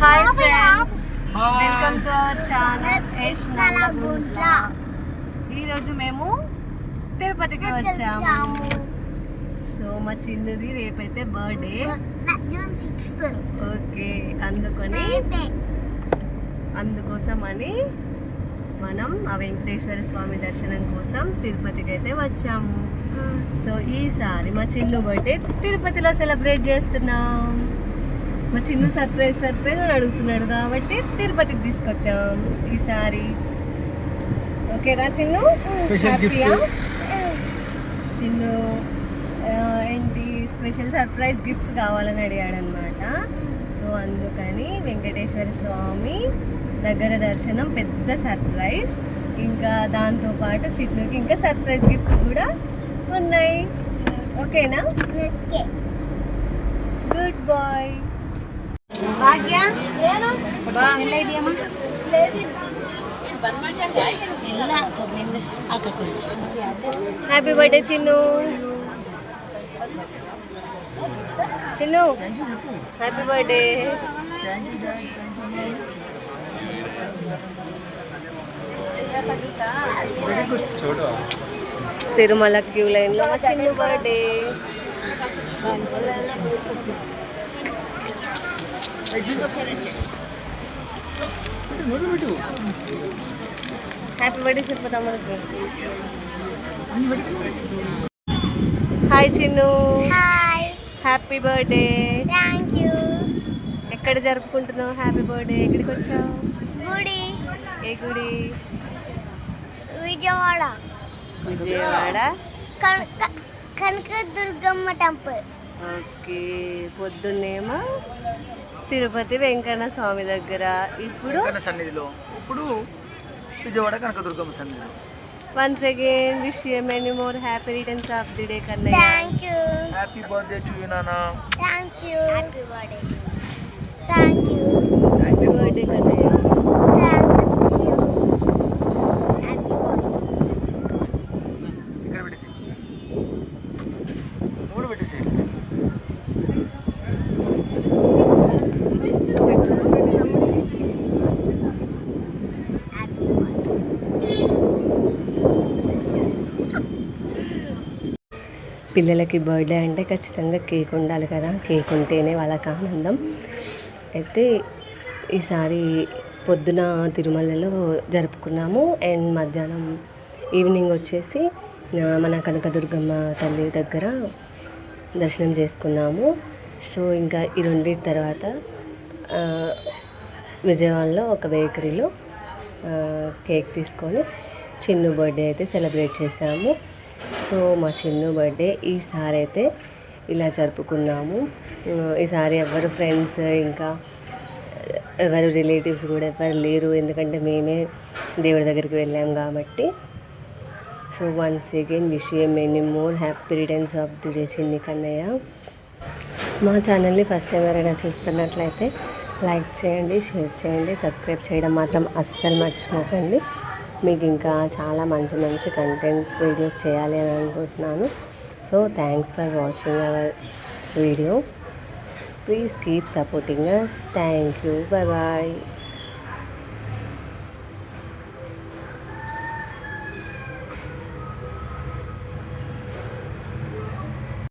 Hi friends, welcome to our channel Yash Nallaguntla. ఈరోజు మేము తిరుపతికి వచ్చాము. సో మా చిన్నది రేపైతే బర్త్డే, జూన్ 6. ఓకే. అందుకోసమని మనం ఆ వెంకటేశ్వర స్వామి దర్శనం కోసం తిరుపతికి అయితే వచ్చాము. సో ఈసారి మా చిన్ను బర్త్డే తిరుపతిలో సెలబ్రేట్ చేస్తున్నాం. మా చిన్ను సర్ప్రైజ్ అని అడుగుతున్నాడు కాబట్టి తిరుపతికి తీసుకొచ్చాం ఈసారి. ఓకేనా చిన్ను? హ్యాపీయా? చిన్ను ఏంటి స్పెషల్ సర్ప్రైజ్ గిఫ్ట్స్ కావాలని అడిగాడు అనమాట. సో అందుకని వెంకటేశ్వర స్వామి దగ్గర దర్శనం పెద్ద సర్ప్రైజ్, ఇంకా దాంతోపాటు చిన్నుకి ఇంకా సర్ప్రైజ్ గిఫ్ట్స్ కూడా ఉన్నాయి. ఓకేనా? Good boy. Bhagya happy birthday Chinnu. Chinnu happy birthday. Tirumala queue లైన్లో మా చిన్ను బర్త్డే. హ్యాపీ బర్త్డే చెప్పదా మనకి. Hi Chinnu. Hi, happy birthday. Thank you. ఎక్కడ జరుపుకుంటున్నావు హ్యాపీ బర్త్డే? ఎక్కడికి వచ్చావు? గుడి, ఏ గుడి? విజయవాడ. విజయవాడ కనకదుర్గమ్మ టెంపుల్. ఓకే. పొద్దున్నేమో తిరుపతి వెంకన్న స్వామి దగ్గర, ఇప్పుడు సన్నిధిలో, ఇప్పుడు విజయవాడ కనకదుర్గమ్మ సన్నిధిలో. Once again wish you many more happy returns of the day Kannayya. Thank you. Happy birthday to you నానా. Thank you. Happy birthday. Thank you. Happy birthday Kannayya. ఇక్కడ పెట్టేసి మూడు పెట్టేసి. పిల్లలకి బర్త్డే అంటే ఖచ్చితంగా కేక్ ఉండాలి కదా, కేక్ ఉంటేనే వాళ్ళకి ఆనందం. అయితే ఈసారి పొద్దున తిరుమలలో జరుపుకున్నాము, అండ్ మధ్యాహ్నం ఈవినింగ్ వచ్చేసి మన కనకదుర్గమ్మ తల్లి దగ్గర దర్శనం చేసుకున్నాము. సో ఇంకా ఈ రెండింటి తర్వాత విజయవాడలో ఒక బేకరీలో కేక్ తీసుకొని చిన్ను బర్త్డే అయితే సెలబ్రేట్ చేసాము. సో మా చిన్ను బర్త్డే ఈసారి అయితే ఇలా జరుపుకున్నాము. ఈసారి ఎవరు ఫ్రెండ్స్ ఇంకా ఎవరు రిలేటివ్స్ కూడా ఎవరు లేరు, ఎందుకంటే మేమే దేవుడి దగ్గరికి వెళ్ళాం కాబట్టి. So once again wish you many more happy returns of the day చిన్ని కన్నయ్య. మా ఛానల్ని ఫస్ట్ టైం ఎవరైనా చూస్తున్నట్లయితే లైక్ చేయండి, షేర్ చేయండి, సబ్స్క్రైబ్ చేయడం మాత్రం అస్సలు మర్చిపోకండి. మీకు ఇంకా చాలా మంచి మంచి కంటెంట్ వీడియోస్ చేయాలి అని అనుకుంటున్నాను. So thanks for watching our video. Please keep supporting us. Thank you. Bye bye.